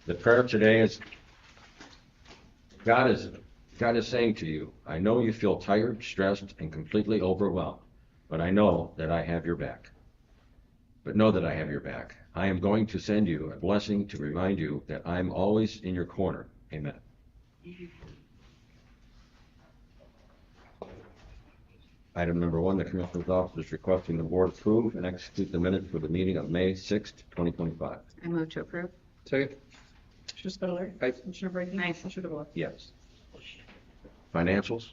The prayer today is, God is saying to you, I know you feel tired, stressed, and completely overwhelmed, but I know that I have your back. But know that I have your back. I am going to send you a blessing to remind you that I am always in your corner. Amen. Item number 1, the Commissioner's Office is requesting the Board approve and execute the minutes for the meeting of May 6th, 2025. I move to approve. Second. Commissioner Spiller. Aye. Commissioner Brady. Aye. Commissioner DeBoer. Yes. Financials?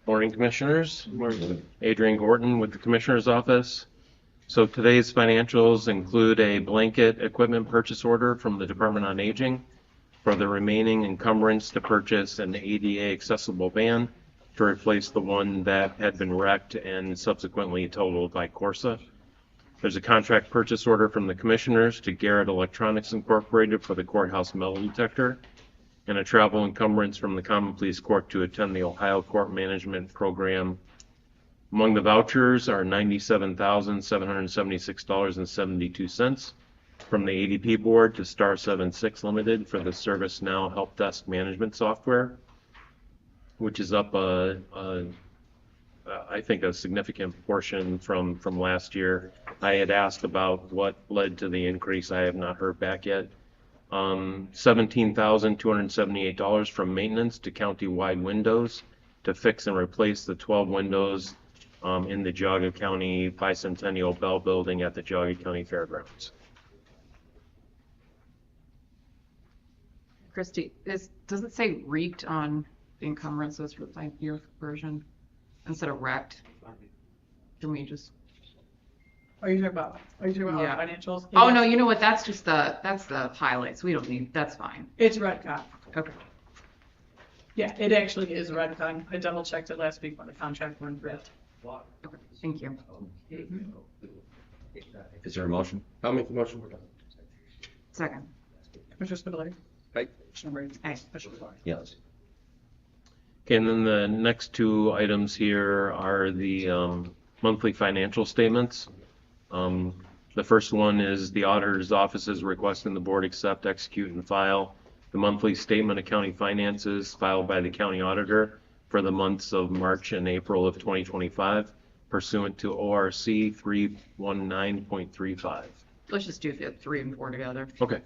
Morning, Commissioners. Morning. Adrian Gorton with the Commissioner's Office. So today's financials include a blanket equipment purchase order from the Department on Aging for the remaining encumbrance to purchase an ADA accessible van to replace the one that had been wrecked and subsequently totaled by Corsa. There's a contract purchase order from the Commissioners to Garrett Electronics Incorporated for the courthouse metal detector, and a travel encumbrance from the Common Pleas Court to attend the Ohio Court Management Program. Among the vouchers are $97,776.72 from the ADP Board to Star 76 Limited for the ServiceNow Help Desk Management Software, which is up I think a significant portion from last year. I had asked about what led to the increase. I have not heard back yet. $17,278 from maintenance to county-wide windows to fix and replace the 12 windows in the Geauga County Bicentennial Bell Building at the Geauga County Fairgrounds. Christy, does it say wreaked on the encumbrances for your version instead of wrecked? Can we just? Are you talking about Yeah. financials? Oh no, you know what? That's the highlights. We don't need. That's fine. It's Redcon. Okay. Yeah, it actually is Redcon. I double checked it last week when the contract went through. Okay. Thank you. Is there a motion? I'll make the motion. Second. Commissioner Spiller. Aye. Commissioner Brady. Aye. Commissioner DeBoer. Yes. Okay, and then the next two items here are the monthly financial statements. The first one is the auditor's office is requesting the board accept, execute, and file the monthly statement of county finances filed by the county auditor for the months of March and April of 2025 pursuant to ORC 319.35. Let's just do the 3 and 4 together. Okay.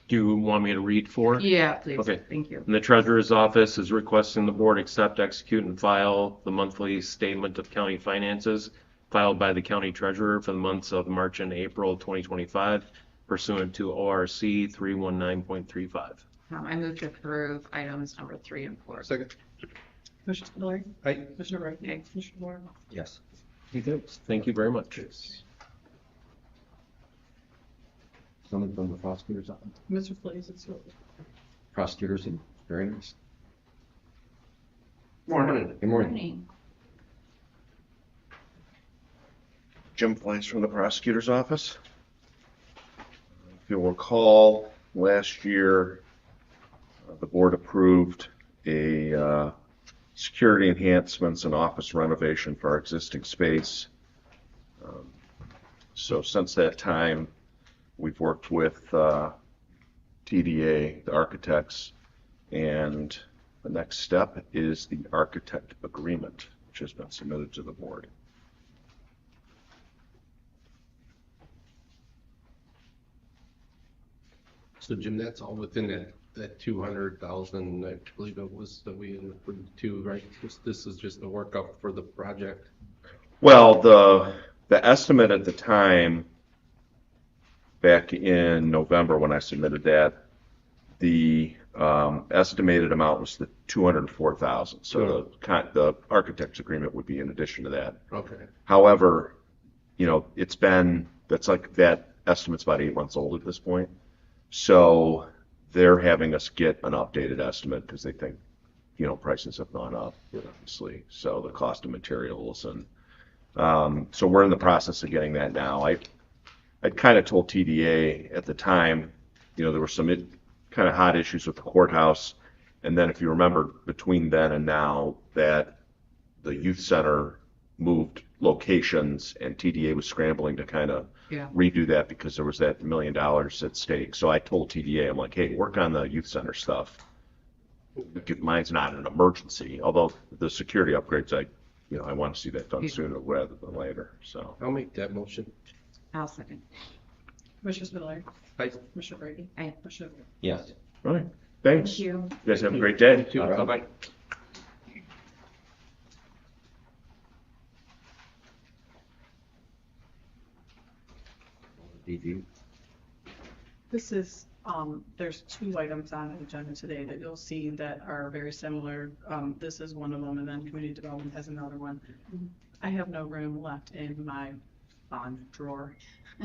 Do you want me to read 4? Yeah, please. Okay. Thank you. And the treasurer's office is requesting the board accept, execute, and file the monthly statement of county finances filed by the county treasurer for the months of March and April 2025 pursuant to ORC 319.35. I move to approve items number 3 and 4. Second. Commissioner Spiller. Aye. Commissioner Brady. Aye. Commissioner DeBoer. Yes. Thank you very much. Someone from the prosecutor's office? Mr. Flays, it's yours. Prosecutors, very nice. Morning. Good morning. Jim Fleiss from the prosecutor's office. If you'll recall, last year the board approved a security enhancements and office renovation for our existing space. So since that time, we've worked with TDA, the architects, and the next step is the architect agreement, which has been submitted to the board. So Jim, that's all within that 200,000, I believe it was, that we included too, right? This is just the workup for the project. Well, the estimate at the time, back in November when I submitted that, the estimated amount was the 204,000. So the architect's agreement would be in addition to that. Okay. However, you know, that estimate's about 8 months old at this point. So they're having us get an updated estimate because they think, you know, prices have gone up, obviously. So the cost of materials and so we're in the process of getting that now. I'd kind of told TDA at the time, you know, there were some kind of hot issues with the courthouse. And then if you remember between then and now that the youth center moved locations, and TDA was scrambling to kind of Yeah. redo that because there was that $1 million at stake. So I told TDA, I'm like, hey, work on the youth center stuff. Mine's not an emergency, although the security upgrades, I want to see that done Yeah. sooner rather than later, so. I'll make that motion. I'll second. Commissioner Spudler. Aye. Commissioner Brady. Aye. Commissioner DeWort. Yes. All right, thanks. Thank you. You guys have a great day. Two, All right. bye-bye. DD. This is, there's two items on the agenda today that you'll see that are very similar. This is one of them, and then community development has another one. I have no room left in my bond drawer,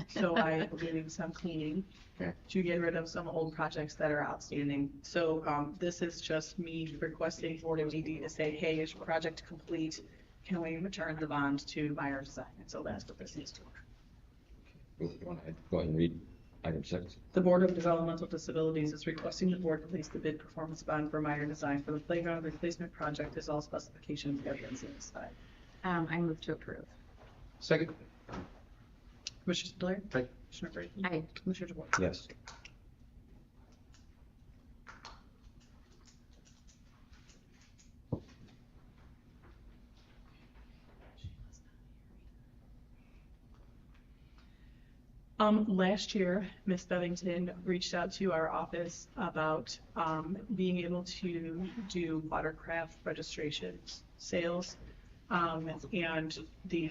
so I am doing some cleaning Okay. to get rid of some old projects that are outstanding. So, this is just me requesting Board of DD to say, hey, is your project complete? Can we return the bond to Meyer Design? And so that's what this is for. You want to go ahead and read item 6? The Board of Developmental Disabilities is requesting the board place the bid performance bond for Meyer Design for the playground replacement project as all specifications have been satisfied. I move to approve. Second. Commissioner Spudler. Aye. Commissioner Brady. Aye. Commissioner DeWort. Yes. Last year, Ms. Bevington reached out to our office about, being able to do watercraft registration sales. And the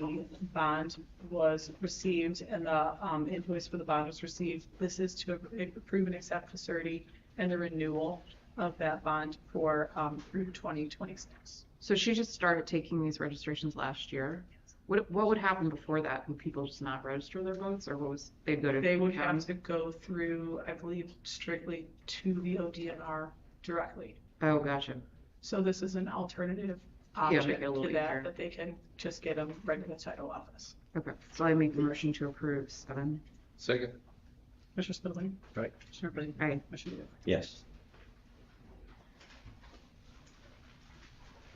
bond was received and the, invoice for the bond was received. This is to approve and accept the surety and the renewal of that bond for, through 2026. So she just started taking these registrations last year. What would happen before that? Would people just not register their votes, or what was they'd go to? They would county? have to go through, I believe, strictly to the ODNR directly. Oh, gotcha. So this is an alternative Yeah, option make it a little to that, easier. that they can just get them right in the title office. Okay, so I make the motion to approve 7. Second. Commissioner Spudler. Aye. Commissioner Brady. Aye. Commissioner DeWort. Yes.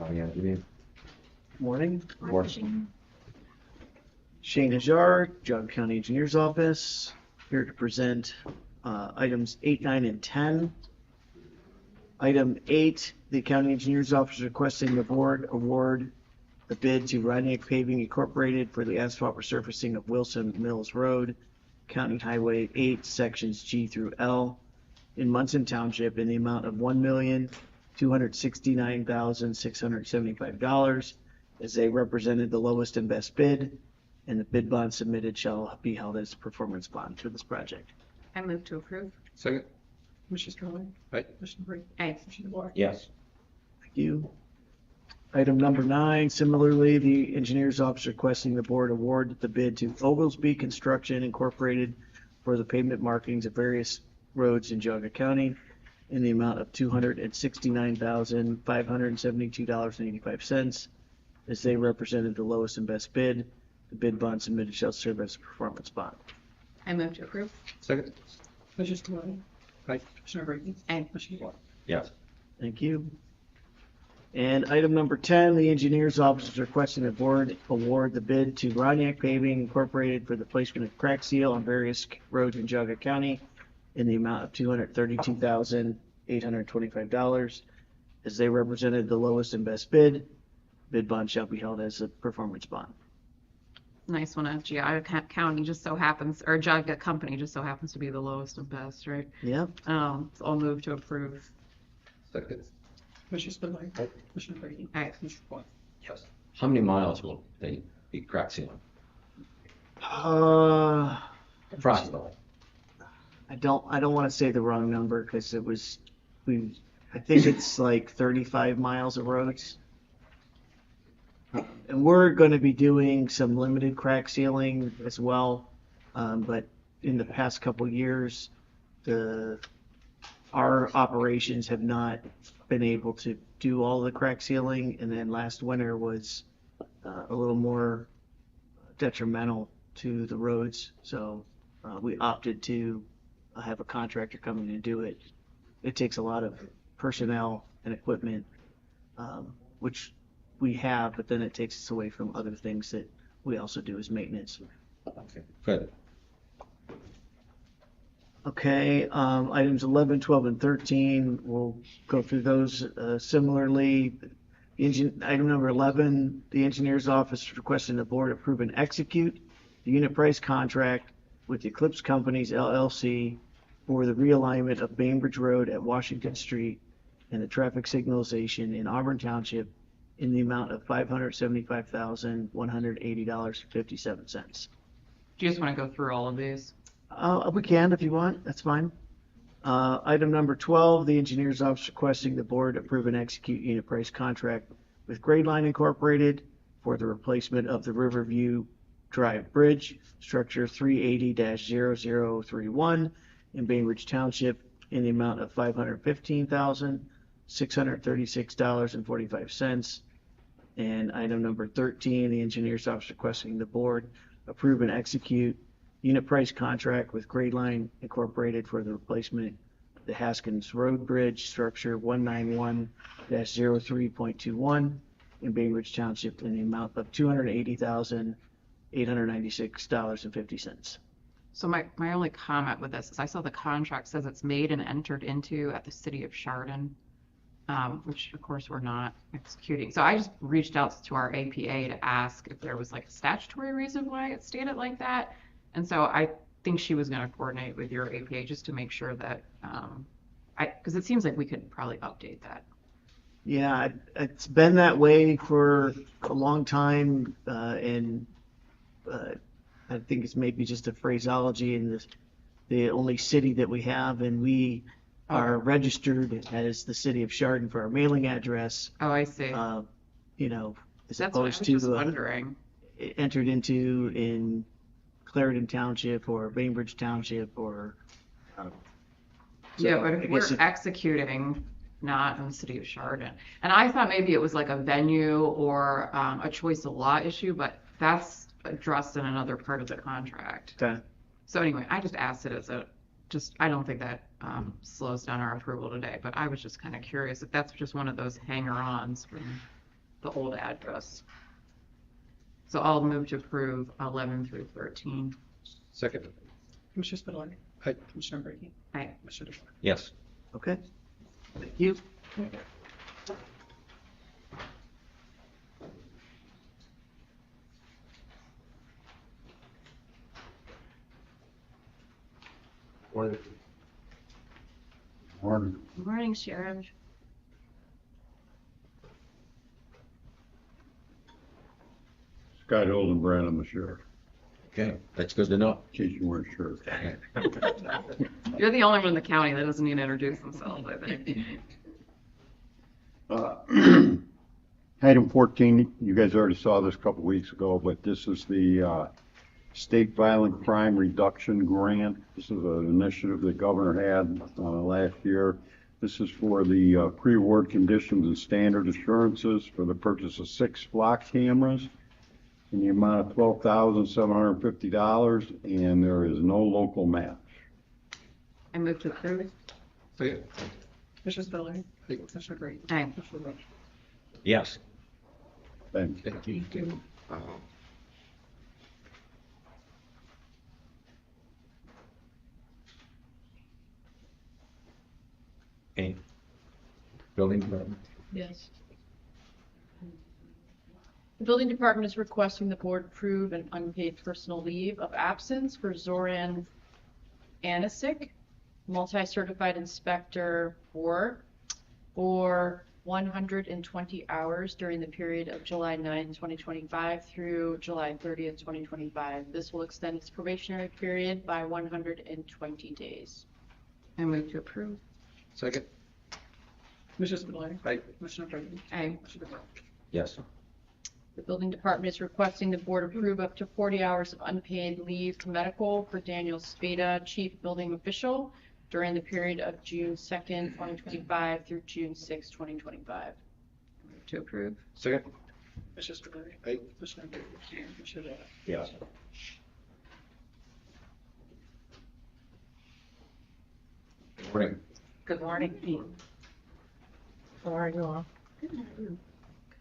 Oh, yeah, you mean? Morning. Morrison. Shane Hajar, Jog County Engineer's Office, here to present items 8, 9, and 10. Item 8, the County Engineer's Office is requesting the board award the bid to Rhinebeck Paving Incorporated for the asphalt resurfacing of Wilson Mills Road, County Highway 8, sections G through L, in Munson Township in the amount of $1,269,675, as they represented the lowest and best bid, and the bid bond submitted shall be held as a performance bond for this project. I move to approve. Second. Commissioner Spudler. Aye. Commissioner Brady. Aye. Commissioner DeWort. Yes. Thank you. Item number 9, similarly, the engineer's office requesting the board award the bid to Oglesby Construction Incorporated for the pavement markings of various roads in Geauga County in the amount of $269,572.85, as they represented the lowest and best bid. The bid bond submitted shall serve as a performance bond. I move to approve. Second. Commissioner Spudler. Aye. Commissioner Brady. Aye. Commissioner DeWort. Yes. Thank you. And item number 10, the engineer's office is requesting the board award the bid to Roniak Paving Incorporated for the placement of crack seal on various roads in Geauga County in the amount of $232,825, as they represented the lowest and best bid. Bid bond shall be held as a performance bond. Nice one. Geauga County just so happens, or Geauga Company just so happens to be the lowest and best, right? Yep. So I'll move to approve. Second. Commissioner Spudler. Aye. Commissioner Brady. Aye. Commissioner DeWort. Yes. How many miles will they be crack sealing? Approximately. I don't want to say the wrong number because I think it's like 35 miles of roads. And we're going to be doing some limited crack sealing as well. But in the past couple years, our operations have not been able to do all the crack sealing. And then last winter was a little more detrimental to the roads. So we opted to have a contractor come in and do it. It takes a lot of personnel and equipment, which we have, but then it takes us away from other things that we also do as maintenance. Okay, good. Okay, items 11, 12, and 13, we'll go through those similarly. Item number 11, the engineer's office is requesting the board approve and execute the unit price contract with Eclipse Companies LLC for the realignment of Bainbridge Road at Washington Street and the traffic signalization in Auburn Township in the amount of $575,180.57. Do you just want to go through all of these? We can if you want, that's fine. Item number 12, the engineer's office requesting the board approve and execute unit price contract with Grade Line Incorporated for the replacement of the Riverview Drive Bridge, structure 380-0031 in Bainbridge Township in the amount of $515,636.45. And item number 13, the engineer's office requesting the board approve and execute unit price contract with Grade Line Incorporated for the replacement of the Haskins Road Bridge, structure 191-03.21 in Bainbridge Township in the amount of $280,896.50. So my only comment with this is I saw the contract says it's made and entered into at the city of Chardon, which of course we're not executing. So I just reached out to our APA to ask if there was like a statutory reason why it's stated like that. And so I think she was going to coordinate with your APA just to make sure that, because it seems like we could probably update that. Yeah, it's been that way for a long time, and I think it's maybe just a phraseology in this, the only city that we have, and we are registered as the city of Chardon for our mailing address, Oh, I see. you know, as That's what I was opposed just to wondering. entered into in Clarendon Township or Bainbridge Township or. Yeah, but I if we're guess executing, not in the city of Chardon. And I thought maybe it was like a venue or a choice of law issue, but that's addressed in another part of the contract. Okay. So anyway, I just asked it as I don't think that slows down our approval today, but I was just kind of curious if that's just one of those hanger-ons from the old address. So I'll move to approve 11 through 13. Second. Commissioner Spudler. Aye. Commissioner Brady. Aye. Commissioner DeWort. Yes. Okay. Thank you. Morning. Morning. Good morning, Sheriff. Scott Hildenbrand, I'm the sheriff, Okay, that's good to know. in case you weren't sure. You're the only one in the county that doesn't need to introduce themselves, I think. Item 14, you guys already saw this a couple weeks ago, but this is the State Violent Crime Reduction Grant. This is an initiative the governor had last year. This is for the pre-award conditions and standard assurances for the purchase of 6 flock cameras in the amount of $12,750, and there is no local match. I move to approve. Second. Commissioner Spudler. Aye. Commissioner Brady. Aye. Commissioner DeWort. Yes. Thanks. Thank you. Okay. Building department. Yes. The building department is requesting the board approve an unpaid personal leave of absence for Zoran Anisic, multi-certified inspector 4, for 120 hours during the period of July 9, 2025 through July 30th, 2025. This will extend its probationary period by 120 days. I move to approve. Second. Commissioner Spudler. Aye. Commissioner Brady. Aye. Commissioner DeWort. Yes. The building department is requesting the board approve up to 40 hours of unpaid leave to medical for Daniel Spada, chief building official, during the period of June 2nd, 2025 through June 6th, 2025. Move to approve. Second. Commissioner Spudler. Aye. Commissioner Brady. Commissioner DeWort. Yes. Morning. Good morning. How are you all?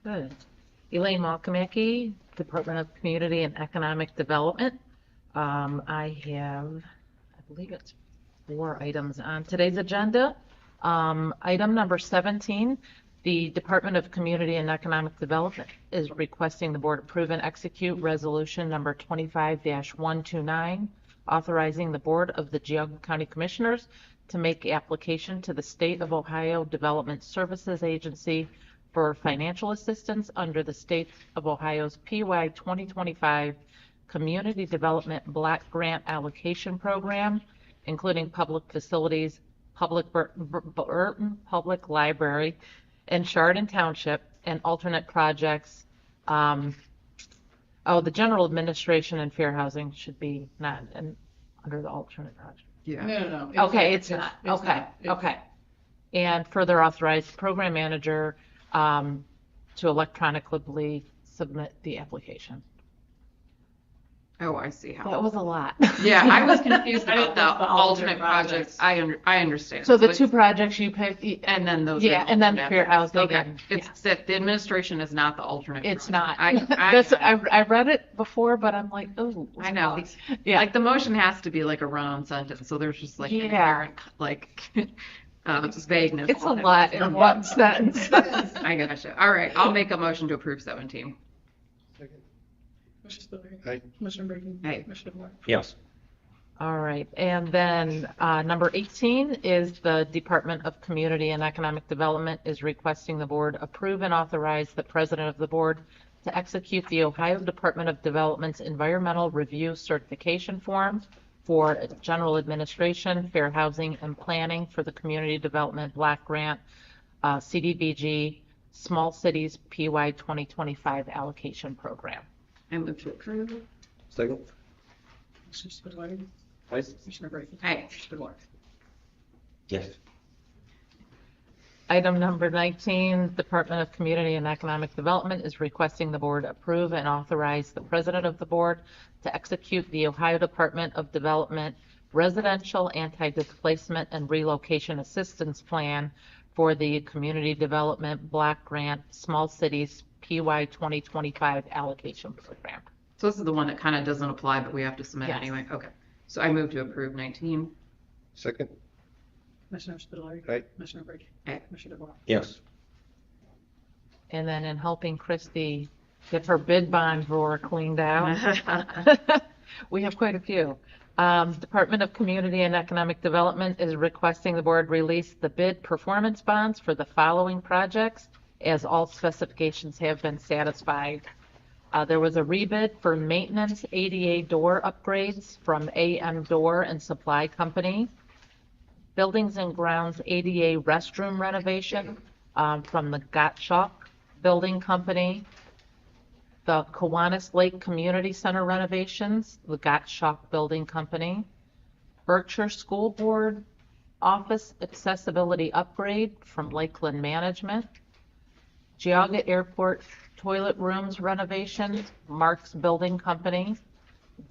Good. Elaine Malkamaki, Department of Community and Economic Development. I have, I believe it's 4 items on today's agenda. Item number 17, the Department of Community and Economic Development is requesting the board approve and execute resolution number 25-129, authorizing the Board of the Geauga County Commissioners to make application to the State of Ohio Development Services Agency for financial assistance under the State of Ohio's PY 2025 Community Development Block Grant Allocation Program, including public facilities, Burton Public Library, and Chardon Township, and alternate projects. The general administration and fair housing should be not under the alternate project. Yeah. No. Okay, it's not. Okay. And further authorize program manager to electronically submit the application. Oh, I see how. That was a lot. Yeah, I was confused I about didn't the know the alternate alternate projects. projects. I understand. So the it's- 2 projects you picked, And then those. yeah, are and then alternate. fair housing. Okay, and- it's yes. that the administration is not the alternate. It's project. not. I I read it before, but I'm like, oh. I know. Yeah. Like the motion has to be like a run-on sentence, so there's just like Yeah. inherent, like vagueness. It's a lot in one sentence. I gotcha. All right, I'll make a motion to approve 17. Commissioner Spillier. Aye. Commissioner Brady. Aye. Commissioner DeBoer. Yes. All right, and then number 18 is the Department of Community and Economic Development is requesting the board approve and authorize the president of the board to execute the Ohio Department of Development's Environmental Review Certification Form for general administration, fair housing, and planning for the Community Development Block Grant, CDBG, Small Cities PY 2025 Allocation Program. I move to approve. Second. Commissioner Spillier. Aye. Commissioner Brady. Aye. Commissioner DeBoer. Yes. Item number 19, Department of Community and Economic Development is requesting the board approve and authorize the president of the board to execute the Ohio Department of Development Residential Anti-Displacement and Relocation Assistance Plan for the Community Development Block Grant Small Cities PY 2025 Allocation Program. So this is the one that kind of doesn't apply, but we have to submit Yes. anyway. Okay. So I move to approve 19. Second. Commissioner Spillier. Aye. Commissioner Brady. Aye. Commissioner DeBoer. Yes. And then in helping Christie get her bid bond drawer cleaned out, we have quite a few. Department of Community and Economic Development is requesting the board release the bid performance bonds for the following projects as all specifications have been satisfied. There was a rebid for maintenance ADA door upgrades from AM Door and Supply Company. Buildings and Grounds ADA restroom renovation from the Gottschalk Building Company. The Kiwanis Lake Community Center renovations, the Gottschalk Building Company. Berkshire School Board Office Accessibility Upgrade from Lakeland Management. Geauga Airport Toilet Rooms renovation, Mark's Building Company.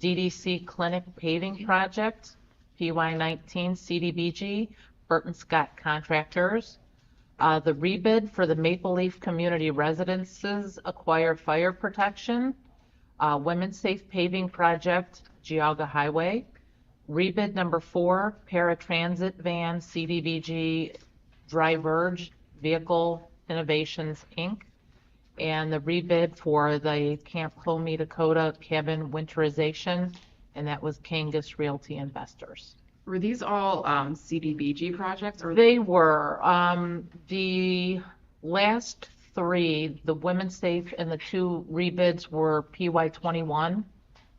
DDC Clinic Paving Project, PY19 CDBG, Burton Scott Contractors. The rebid for the Maple Leaf Community Residences Acquire Fire Protection, Women's Safe Paving Project, Geauga Highway. Rebid number 4, Paratransit Van CDBG Driverge Vehicle Innovations, Inc. And the rebid for the Camp Homey Dakota Cabin Winterization, and that was Kangas Realty Investors. Were these all CDBG projects or They were, the last 3, the Women's Safe and the 2 rebids were PY21.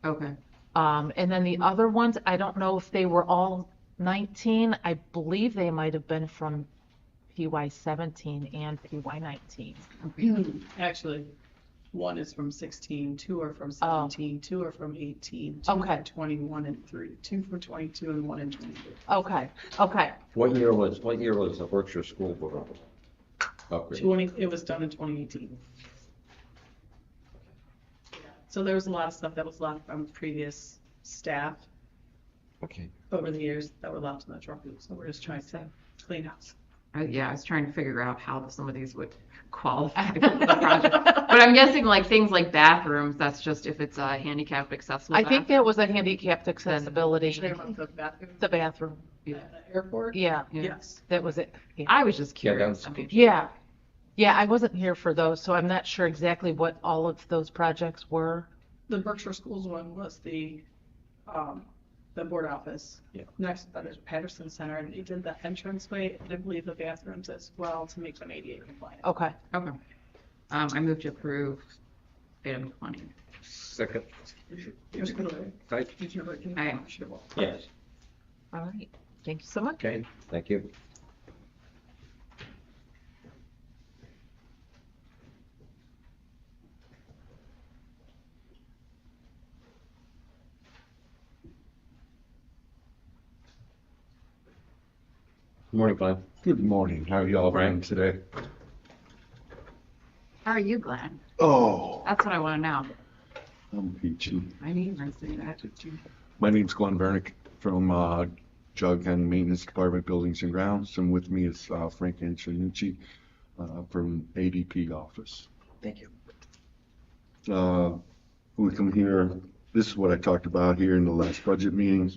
Okay. And then the other ones, I don't know if they were all 19. I believe they might have been from PY17 and PY19. Actually, one is from 16, 2 are from 17, 2 are from 18, 2 Okay. from 21 and 3, 2 from 22 and 1 and 23. Okay, okay. What year was the Berkshire School Board upgrade? It was done in 2018. So there was a lot of stuff that was left from previous staff Okay. over the years that were left in the drawer. So we're just trying to clean house. Yeah, I was trying to figure out how some of these would qualify for the project. But I'm guessing like things like bathrooms, that's just if it's a handicapped accessible I think bathroom. that was a handicapped accessibility, Should I run the bathroom the bathroom. at the airport? Yeah, Yeah. Yes. that was it. Yeah. I was just Yeah, curious. that's- I mean, Yeah. Yeah, I wasn't here for those, so I'm not sure exactly what all of those projects were. The Berkshire Schools one was the board office. Yeah. Next to that is Patterson Center, and they did the entranceway, and I believe the bathrooms as well to make them ADA compliant. Okay. Okay. I move to approve item 20. Second. Commissioner Spudler. Aye. Commissioner Brinkley. Aye. Commissioner Wall. Yes. All right. Thank you so much. Okay, thank you. Good morning, Glenn. Good morning. How are y'all Brian. doing today? How are you, Glenn? Oh, That's what I want to know. I'm peachy. I need to see that. My name's Glenn Vernick from Jug County Maintenance Department Buildings and Grounds, and with me is Frank Antonucci from ADP office. Thank you. We come here, this is what I talked about here in the last budget meeting.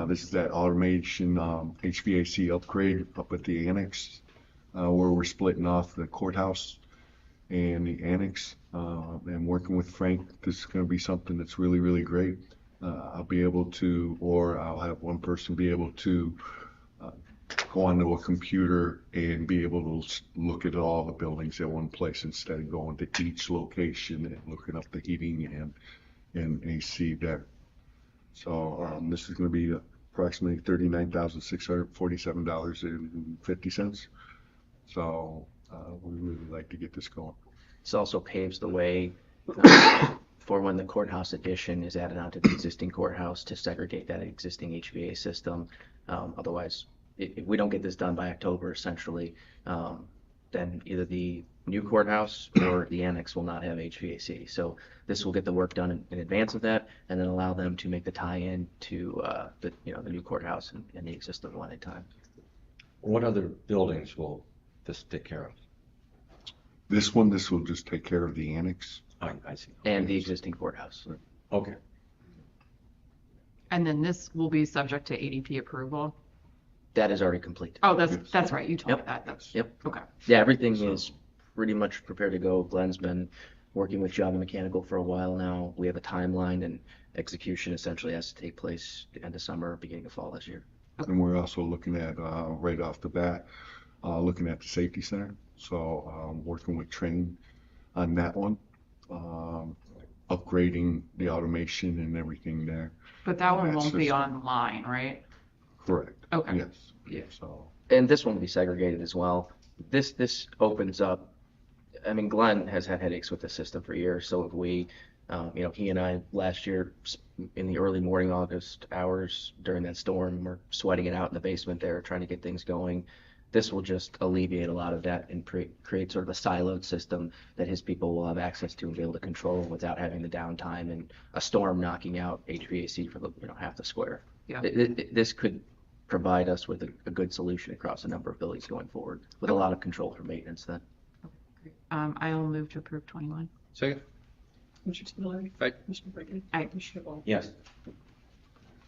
This is that automation HVAC upgrade up at the annex, where we're splitting off the courthouse and the annex. And working with Frank, this is going to be something that's really, really great. I'll be able to, or I'll have one person be able to go onto a computer and be able to look at all the buildings at one place instead of going to each location and looking up the heating and AC there. So this is going to be approximately $39,647.50. So we really like to get this going. This also paves the way for when the courthouse addition is added onto the existing courthouse to segregate that existing HVA system. Otherwise, if we don't get this done by October, essentially, then either the new courthouse or the annex will not have HVAC. So this will get the work done in advance of that, and then allow them to make the tie-in to the new courthouse and the existing one at a time. What other buildings will this take care of? This will just take care of the annex. I see. And the existing courthouse. Okay. And then this will be subject to ADP approval? That is already complete. Oh, that's right. You told me Yep. that. That's, Yep. okay. Yeah, everything is pretty much prepared to go. Glenn's been working with Java Mechanical for a while now. We have a timeline, and execution essentially has to take place the end of summer, beginning of fall this year. And we're also looking at, right off the bat, looking at the safety center. So working with Train on that one, upgrading the automation and everything there. But that one That won't be system. online, right? Correct. Okay. Yes. Yeah. So, And this one will be segregated as well. This opens up, I mean, Glenn has had headaches with the system for years, so have we. He and I last year in the early morning August hours during that storm, we're sweating it out in the basement there, trying to get things going. This will just alleviate a lot of that and create sort of a siloed system that his people will have access to and be able to control without having the downtime and a storm knocking out HVAC for the half the square. Yeah. This could provide us with a good solution across a number of buildings going forward with a lot of control for maintenance then. I'll move to approve 21. Second. Commissioner Spudler. Aye. Commissioner Brinkley. Aye. Commissioner Wall. Yes.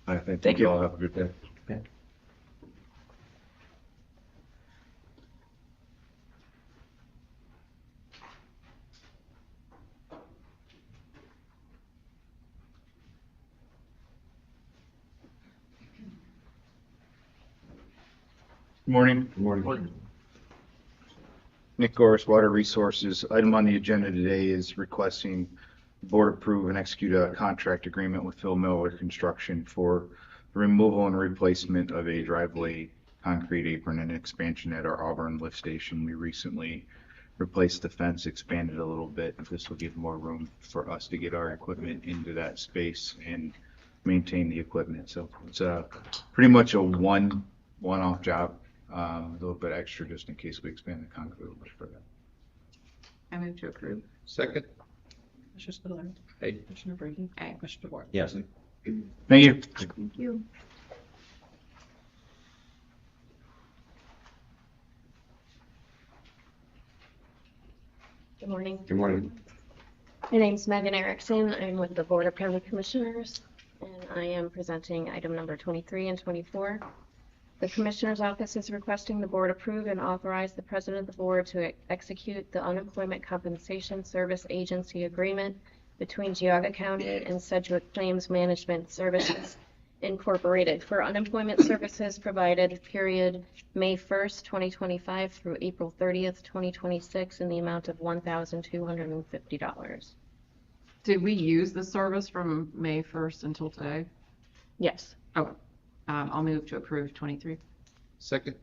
I think Thank you you. all have a good day. Okay. Morning. Good morning. Nick Goris, Water Resources. Item on the agenda today is requesting the board approve and execute a contract agreement with Phil Miller Construction for the removal and replacement of a driveway concrete apron and expansion at our Auburn lift station. We recently replaced the fence, expanded a little bit. This will give more room for us to get our equipment into that space and maintain the equipment. So it's pretty much a one-off job. A little bit extra just in case we expand the concrete a little bit further. I move to approve. Second. Commissioner Spudler. Aye. Commissioner Brinkley. Aye. Commissioner Ward. Yes. Thank you. Thank you. Good morning. Good morning. My name's Megan Erickson. I'm with the Board of County Commissioners, and I am presenting item number 23 and 24. The Commissioner's Office is requesting the Board approve and authorize the President of the Board to execute the Unemployment Compensation Service Agency Agreement between Geauga County and Sedgwick Claims Management Services Incorporated for unemployment services provided period May 1st, 2025 through April 30th, 2026 in the amount of $1,250. Did we use the service from May 1st until today? Yes. Oh, I'll move to approve 23. Second.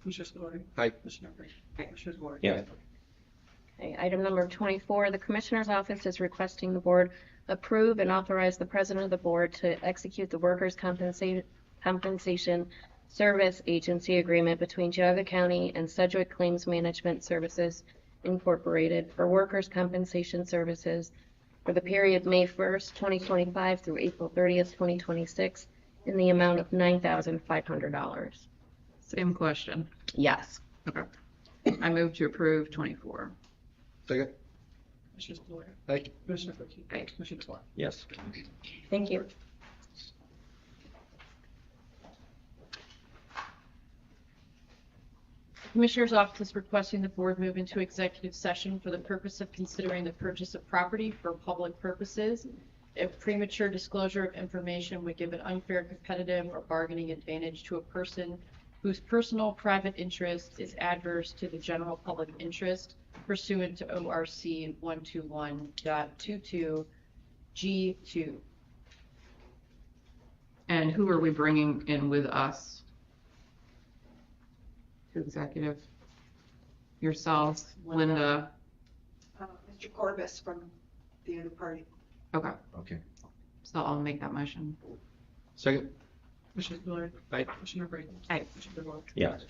Commissioner Spillier. Aye. Commissioner Brady. Commissioner DeWort. Yes. Okay, item number 24, the Commissioner's Office is requesting the Board approve and authorize the President of the Board to execute the Workers' Compensation Service Agency Agreement between Geauga County and Sedgwick Claims Management Services Incorporated for workers' compensation services for the period May 1st, 2025 through April 30th, 2026 in the amount of $9,500. Same question. Yes. Okay. I move to approve 24. Second. Commissioner Spillier. Aye. Commissioner Brinkley. Aye. Commissioner DeWort. Yes. Thank you. Commissioner's Office is requesting the Board move into executive session for the purpose of considering the purchase of property for public purposes. If premature disclosure of information would give an unfair competitive or bargaining advantage to a person whose personal private interest is adverse to the general public interest pursuant to ORC 121.22 G2. And who are we bringing in with us to executive? Yourself, Linda. Mr. Corbus from the other party. Okay, Okay. so I'll make that motion. Second. Commissioner Spillier. Aye. Commissioner Brady. Aye. Commissioner DeWort. Yes.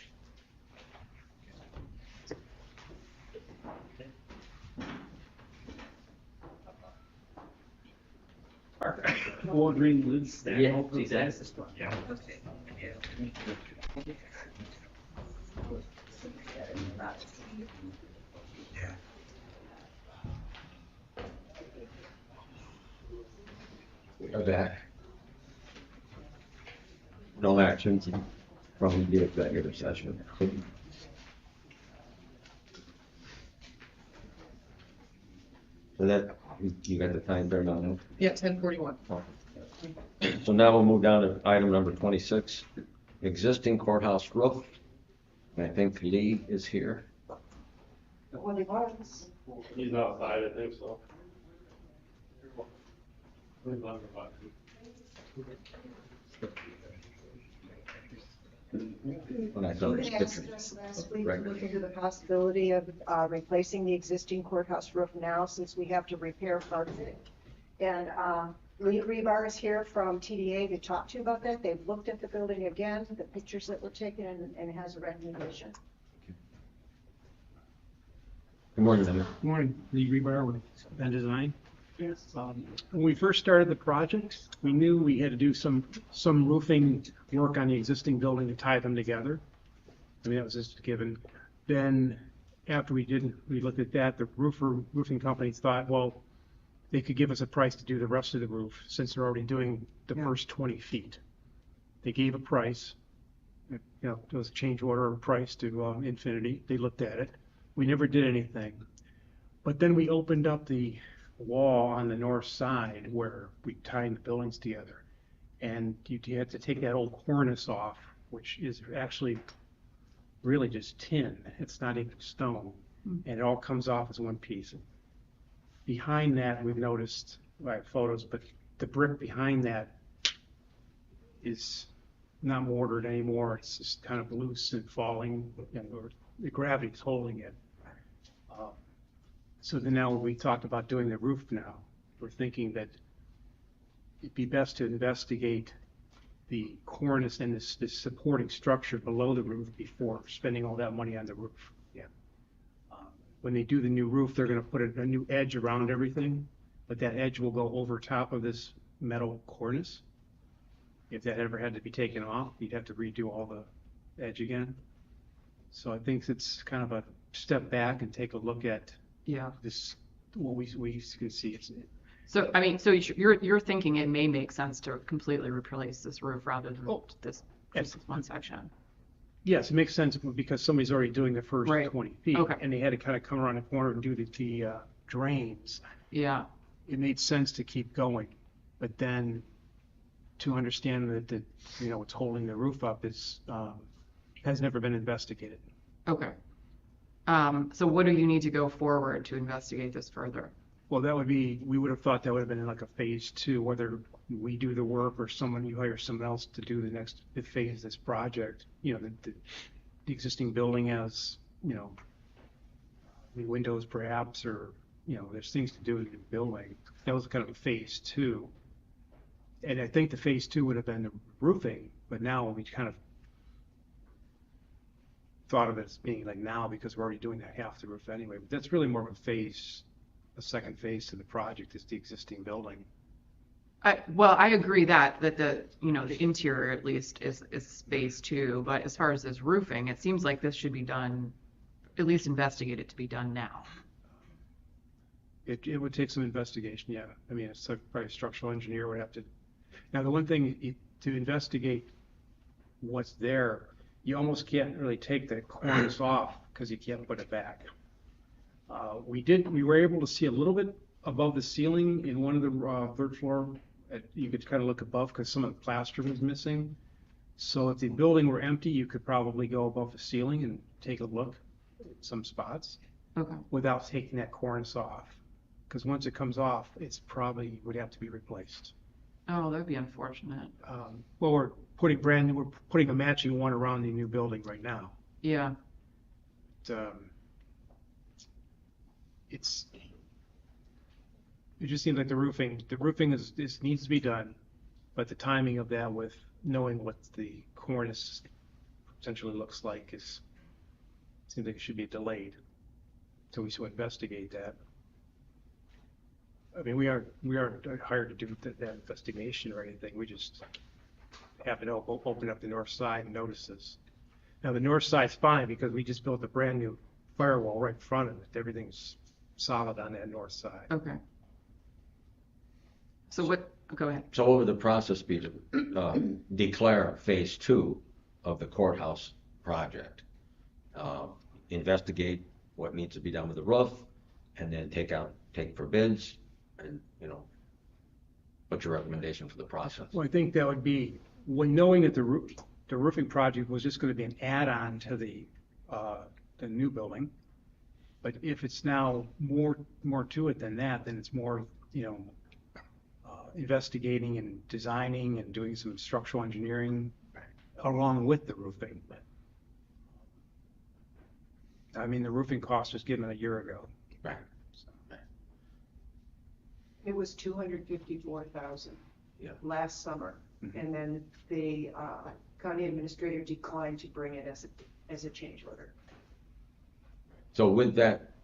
We are back. No actions from the executive session. So that, you got the time there now? Yeah, 10:41. So now we'll move down to item number 26, existing courthouse roof. And I think Lee is here. Well, he was. He's outside, I think so. When I saw You his had asked picture. us last week to Right. look into the possibility of replacing the existing courthouse roof now, since we have to repair part of it. And Lee Rebar is here from TDA to talk to you about that. They've looked at the building again, the pictures that were taken, and has a recommendation. Good morning, Linda. Good morning, Lee Rebar with Ben Design. When we first started the project, we knew we had to do some roofing work on the existing building to tie them together. I mean, that was just a given. Then, after we looked at that, the roofing company thought, well, they could give us a price to do the rest of the roof, since they're already doing the first 20 feet. They gave a price, there was a change order price to Infinity. They looked at it. We never did anything. But then we opened up the wall on the north side where we tied the buildings together. And you had to take that old cornice off, which is actually really just tin. It's not even stone. And it all comes off as one piece. Behind that, we've noticed, I have photos, but the brick behind that is not mortared anymore. It's just kind of loose and falling, or the gravity's holding it. So then now when we talked about doing the roof now, we're thinking that it'd be best to investigate the cornice and this supporting structure below the roof before spending all that money on the roof. Yeah. When they do the new roof, they're going to put a new edge around everything, but that edge will go over top of this metal cornice. If that ever had to be taken off, you'd have to redo all the edge again. So I think it's kind of a step back and take a look at Yeah. This, what we can see, it's, So, I mean, so you're thinking it may make sense to completely replace this roof rather than this, just this one section? yes, it makes sense because somebody's already doing the first Right. 20 feet. Okay. And they had to kind of come around the corner and do the drains. Yeah. It made sense to keep going, but then to understand that you know, what's holding the roof up is, has never been investigated. Okay. So what do you need to go forward to investigate this further? Well, that would be, we would have thought that would have been in like a phase 2, whether we do the work or you hire someone else to do the phase of this project. You know, the existing building has, you know, the windows perhaps, or, you know, there's things to do in the building. That was kind of a phase 2. And I think the phase 2 would have been the roofing, but now we kind of thought of it as being like now because we're already doing that half the roof anyway. But that's really more of a second phase to the project is the existing building. Well, I agree that the, you know, the interior at least is phase 2, but as far as this roofing, it seems like this should be done, at least investigated to be done now. It would take some investigation, yeah. I mean, it's probably a structural engineer would have to. Now, the one thing to investigate what's there, you almost can't really take the cornice off because you can't put it back. We were able to see a little bit above the ceiling in one of the third floor. You could kind of look above because some of the plaster was missing. So if the building were empty, you could probably go above the ceiling and take a look at some spots. Okay. Without taking that cornice off. Because once it comes off, it's probably would have to be replaced. Oh, that would be unfortunate. Well, we're putting a matching one around the new building right now. Yeah. It just seems like the roofing needs to be done, but the timing of that with knowing what the cornice potentially looks like seems like it should be delayed. So we should investigate that. I mean, we aren't hired to do that investigation or anything. We just happen to open up the north side and notice this. Now the north side's fine because we just built a brand new firewall right in front of it. Everything's solid on that north side. Okay. So go ahead. So what would the process be to declare phase 2 of the courthouse project? Investigate what needs to be done with the roof, and then take for bids, and, you know, what's your recommendation for the process? Well, I think that would be, when knowing that the roofing project was just going to be an add-on to the new building, but if it's now more to it than that, then it's more, you know, investigating and designing and doing some structural engineering along with the roofing. I mean, the roofing cost was given a year ago. Right. It was $254,000 last summer, and then the county administrator declined to bring it as a change order. So with that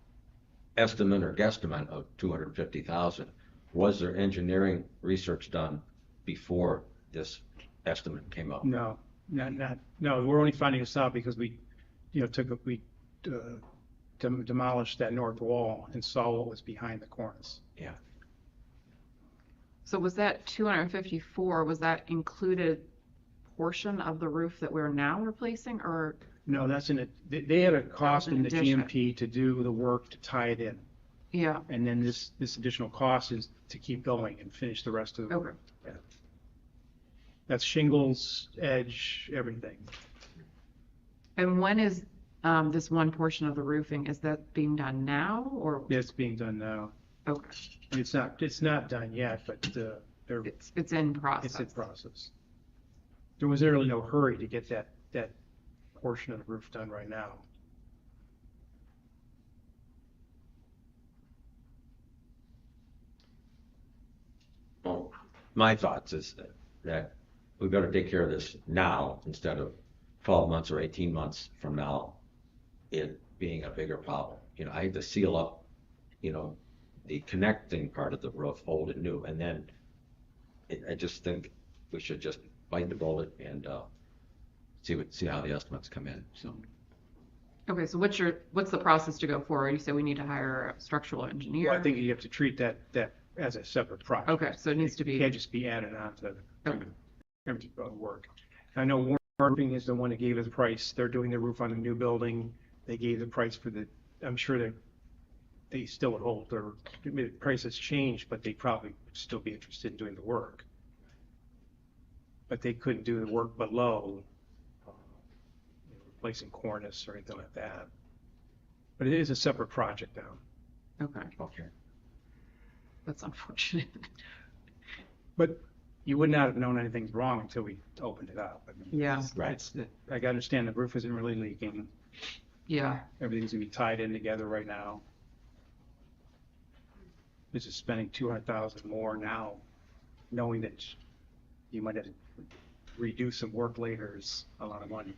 estimate or guesstimate of $250,000, was there engineering research done before this estimate came up? No, no. We're only finding this out because we demolished that north wall and saw what was behind the cornice. Yeah. So was that 254, was that included portion of the roof that we're now replacing, or? No, that's in it. They had a cost in the addition. GMP to do the work to tie it in. Yeah. And then this additional cost is to keep going and finish the rest of the work. Yeah. That's shingles, edge, everything. And when is this one portion of the roofing, is that being done now, or? Yeah, it's being done now. Okay. It's not done yet, but it's in process. It's in process. There was really no hurry to get that portion of the roof done right now. Well, my thoughts is that we better take care of this now instead of 12 months or 18 months from now, it being a bigger problem. You know, I had to seal up, you know, the connecting part of the roof, old and new, and then I just think we should just bite the bullet and see how the estimates come in. So Okay, so what's the process to go forward? You said we need to hire a structural engineer. Well, I think you have to treat that as a separate project. Okay, so it needs to be. Can't just be added on to Okay. everything work. I know Warren Roofing is the one that gave us the price. They're doing the roof on a new building. They gave the price for I'm sure that they still would hold their, the price has changed, but they probably would still be interested in doing the work. But they couldn't do the work below, replacing cornice or anything like that. But it is a separate project now. Okay. Okay. That's unfortunate. But you would not have known anything's wrong until we opened it up. I mean, Yeah. I gotta understand the roof isn't really leaking. Yeah. Everything's gonna be tied in together right now. This is spending $200,000 more now, knowing that you might have to redo some work later is a lot of money.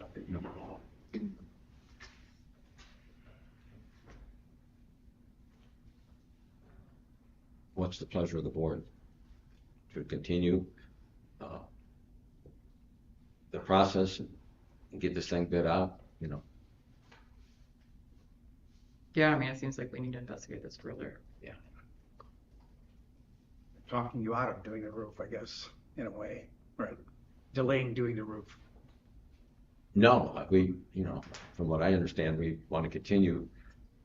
What's the pleasure of the board? To continue the process and get this thing bid out, you know? Yeah, I mean, it seems like we need to investigate this further. Yeah. Talking you out of doing the roof, I guess, in a way, right? Delaying doing the roof. No, we, you know, from what I understand, we want to continue.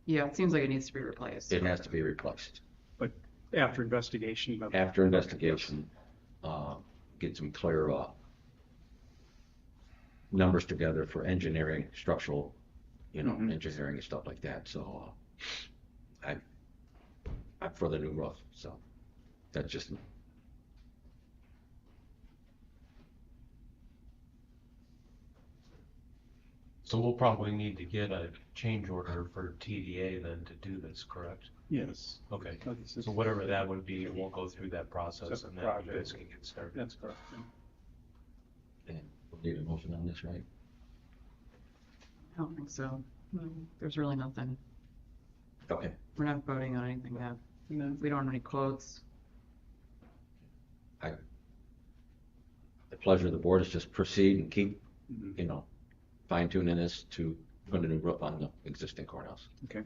Yeah, it seems like it needs to be replaced. It has to be replaced. But after investigation. After investigation, get some clear numbers together for engineering, structural, you know, engineering and stuff like that. So I'm for the new roof. So that's just me. So we'll probably need to get a change order for TDA then to do this, correct? Yes. Okay, so whatever that would be, we'll go through that process and then you guys can get started. That's correct. And we'll need a motion on this, right? I don't think so. No, there's really nothing. Okay. We're not voting on anything yet. No. We don't have any quotes. The pleasure of the board is just proceed and keep, you know, fine tuning this to put a new roof on the existing courthouse. Okay.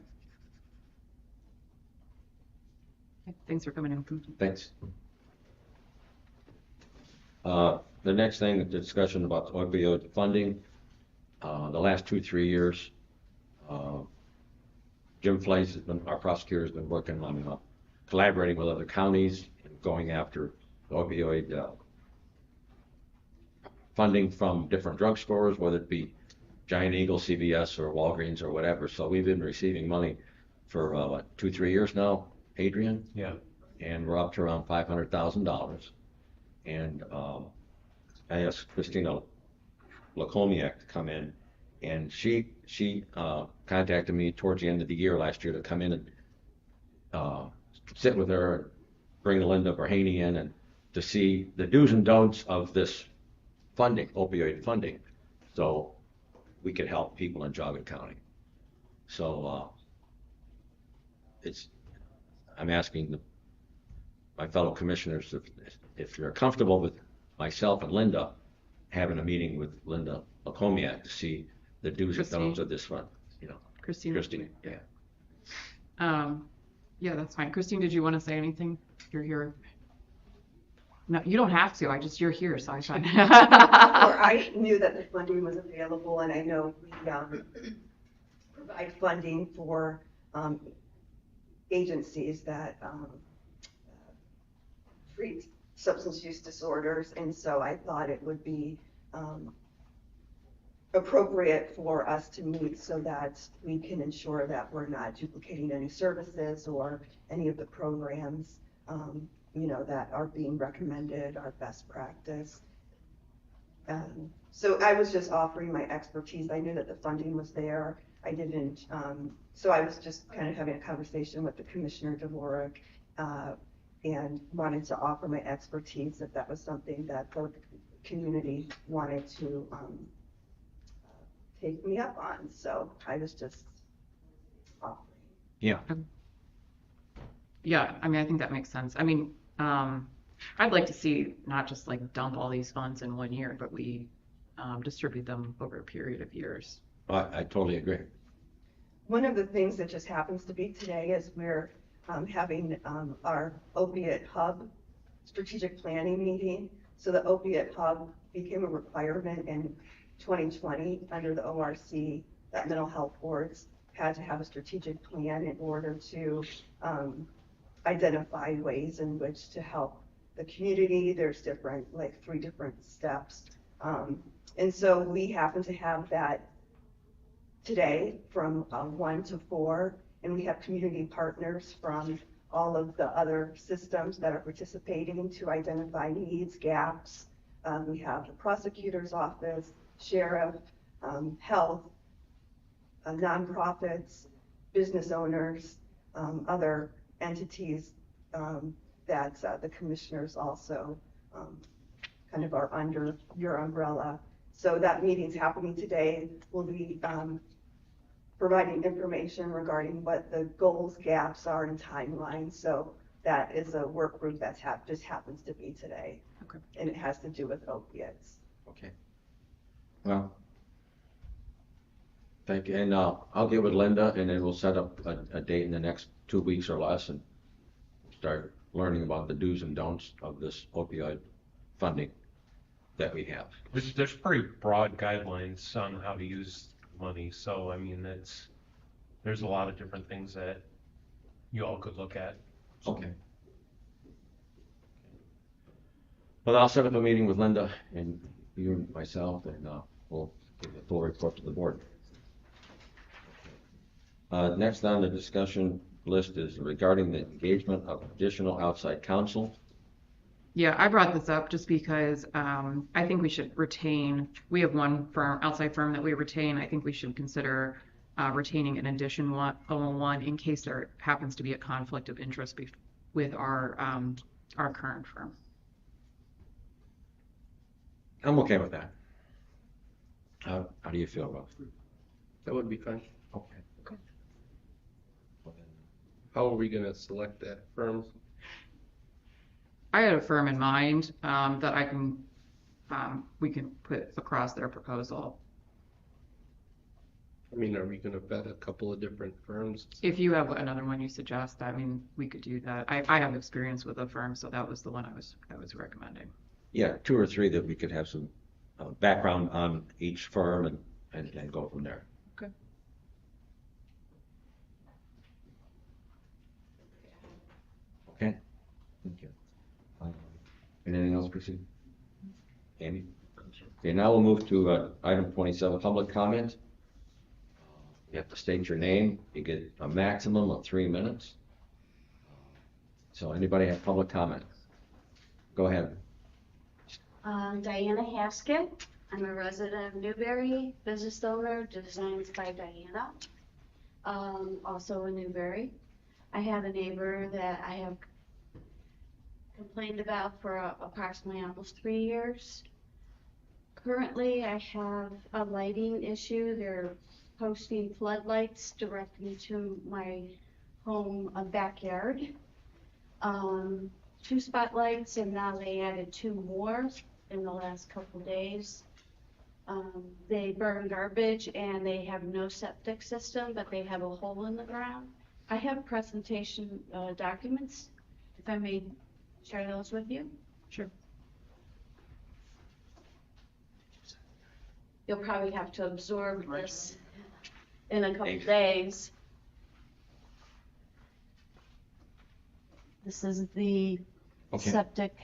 Thanks for coming in. Thanks. The next thing, the discussion about opioid funding. The last 2-3 years, Jim Fleiss has been, our prosecutor has been working on collaborating with other counties and going after opioid funding from different drugstores, whether it be Giant Eagle, CVS, or Walgreens, or whatever. So we've been receiving money for 2-3 years now, Adrian? Yeah. And we're up to around $500,000. And I asked Christina Lacomiak to come in, and she contacted me towards the end of the year last year to come in and sit with her and bring Linda Berhaney in and to see the do's and don'ts of this funding, opioid funding, so we could help people in Geauga County. So I'm asking my fellow commissioners if you're comfortable with myself and Linda having a meeting with Linda Lacomiak to see the do's and don'ts of this fund, you know. Christine. Yeah. Yeah, that's fine. Christine, did you want to say anything? You're here. No, you don't have to. You're here, so I thought. Or I knew that the funding was available, and I know we provide funding for agencies that treat substance use disorders, and so I thought it would be appropriate for us to meet so that we can ensure that we're not duplicating any services or any of the programs, you know, that are being recommended, our best practice. So I was just offering my expertise. I knew that the funding was there. I didn't, so I was just kind of having a conversation with the Commissioner Dvorak and wanted to offer my expertise if that was something that the community wanted to take me up on. So I was just offering. Yeah. Yeah, I mean, I think that makes sense. I mean, I'd like to see not just like dump all these funds in 1 year, but we distribute them over a period of years. I totally agree. one of the things that just happens to be today is we're having our opiate hub strategic planning meeting. So the opiate hub became a requirement in 2020 under the ORC that mental health boards had to have a strategic plan in order to identify ways in which to help the community. There's different, like 3 different steps. And so we happen to have that today from 1 to 4, and we have community partners from all of the other systems that are participating to identify needs, gaps. We have the prosecutor's office, sheriff, health, nonprofits, business owners, other entities that the commissioners also kind of are under your umbrella. So that meeting's happening today. We'll be providing information regarding what the goals, gaps are, and timelines. So that is a work group that's just happens to be today. Okay. And it has to do with opiates. Okay. Well, thank you. And I'll get with Linda, and then we'll set up a date in the next 2 weeks or less and start learning about the do's and don'ts of this opioid funding that we have. There's pretty broad guidelines on how to use money, so I mean, there's a lot of different things that you all could look at. So. Okay. Well, I'll set up a meeting with Linda and you and myself, and we'll give a full report to the board. Next on the discussion list is regarding the engagement of additional outside counsel. Yeah, I brought this up just because I think we should retain, we have one firm, outside firm that we retain. I think we should consider retaining an additional one in case there happens to be a conflict of interest with our current firm. I'm okay with that. How do you feel about it? That would be fine. Okay. How are we gonna select that firm? I had a firm in mind that I can, we can put across their proposal. I mean, are we gonna vet a couple of different firms? If you have another one you suggest, I mean, we could do that. I have experience with a firm, so that was the one I was recommending. Yeah, 2 or 3 that we could have some background on each firm and go from there. Okay. Okay. Thank you. Anything else, Chrissy? Amy? Okay, now we'll move to item 27, public comment. You have to state your name. You get a maximum of 3 minutes. So anybody have public comment? Go ahead. Diana Haskett. I'm a resident of Newberry, business owner, Designs by Diana. Also in Newberry. I have a neighbor that I have complained about for approximately almost 3 years. Currently, I have a lighting issue. They're posting floodlights directly to my home backyard. 2 spotlights, and now they added 2 more in the last couple days. They burn garbage and they have no septic system, but they have a hole in the ground. I have presentation documents, if I may share those with you. Sure. You'll probably have to absorb this in a couple days. This is the septic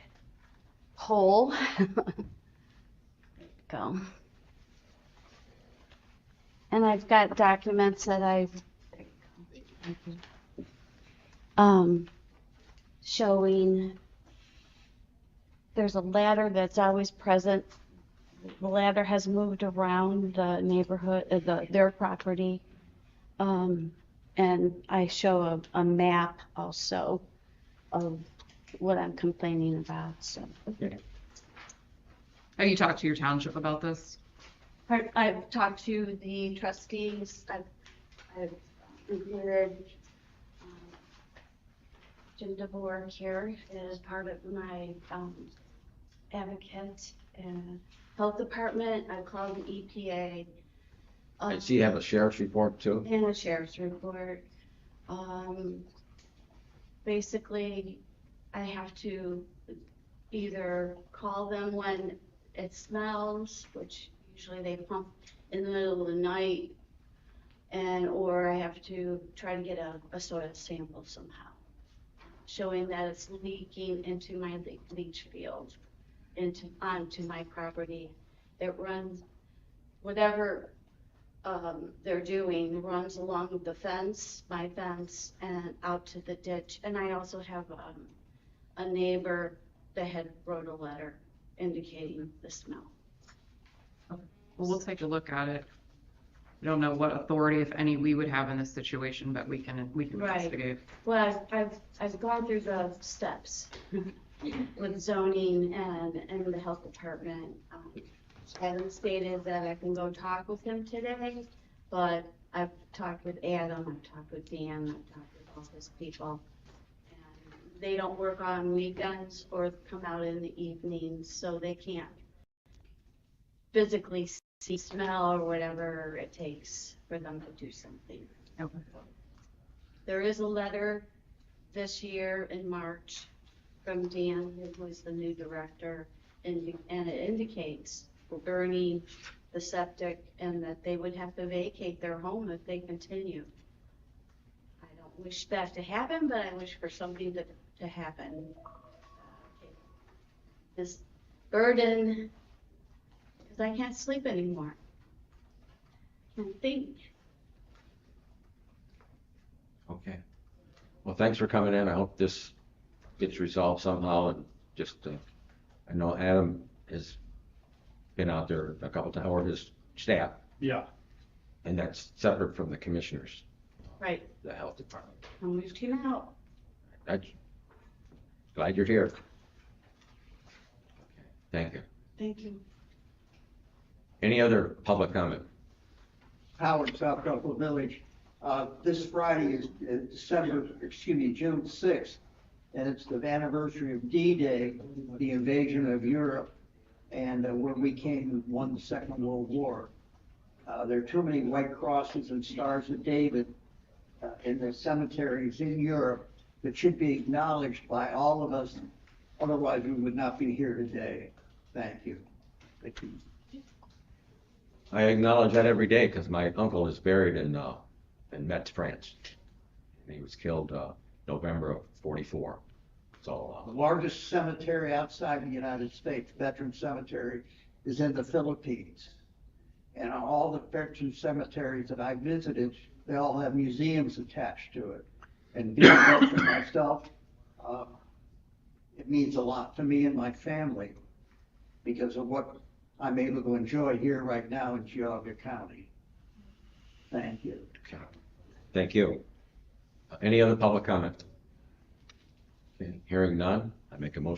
hole. Go. And I've got documents that I've showing there's a ladder that's always present. The ladder has moved around the neighborhood, their property. And I show a map also of what I'm complaining about. So. Okay. Have you talked to your township about this? I've talked to the trustees. I've included Jim DeVore here as part of my advocate and health department. I called the EPA. I see you have a sheriff's report too. And a sheriff's report. Basically, I have to either call them when it smells, which usually they pump in the middle of the night, or I have to try to get a soil sample somehow, showing that it's leaking into my leach field, onto my property. It runs, whatever they're doing runs along the fence, my fence, and out to the ditch. And I also have a neighbor that had wrote a letter indicating the smell. Well, we'll take a look at it. We don't know what authority, if any, we would have in this situation, but we can Right. investigate. Well, I've gone through the steps with zoning and the health department. Adam stated that I can go talk with him today, but I've talked with Adam, I've talked with Dan, I've talked with all his people. And they don't work on weekends or come out in the evenings, so they can't physically see smell or whatever it takes for them to do something. Okay. There is a letter this year in March from Dan, who was the new director, and it indicates we're burning the septic and that they would have to vacate their home if they continue. I don't wish that to happen, but I wish for something to happen. This burden, because I can't sleep anymore. I can't think. Okay. Well, thanks for coming in. I hope this gets resolved somehow, and just, I know Adam has been out there a couple times, or his staff, Yeah. and that's separate from the commissioners, Right. the health department. I moved him out. I'm glad you're here. Thank you. Thank you. Any other public comment? Howard, South Gulfport Village. This Friday is June 6th, and it's the anniversary of D-Day, the invasion of Europe, and where we came and won the Second World War. There are too many white crosses and stars of David in the cemeteries in Europe that should be acknowledged by all of us. Otherwise, we would not be here today. Thank you. Thank you. I acknowledge that every day because my uncle is buried in Metz, France. And he was killed November of '44. So The largest cemetery outside the United States, Veteran Cemetery, is in the Philippines. And all the veteran cemeteries that I visited, they all have museums attached to it. And being a veteran myself, it means a lot to me and my family because of what I'm able to enjoy here right now in Geauga County. Thank you. thank you. Any other public comment? Okay, hearing none, I make a motion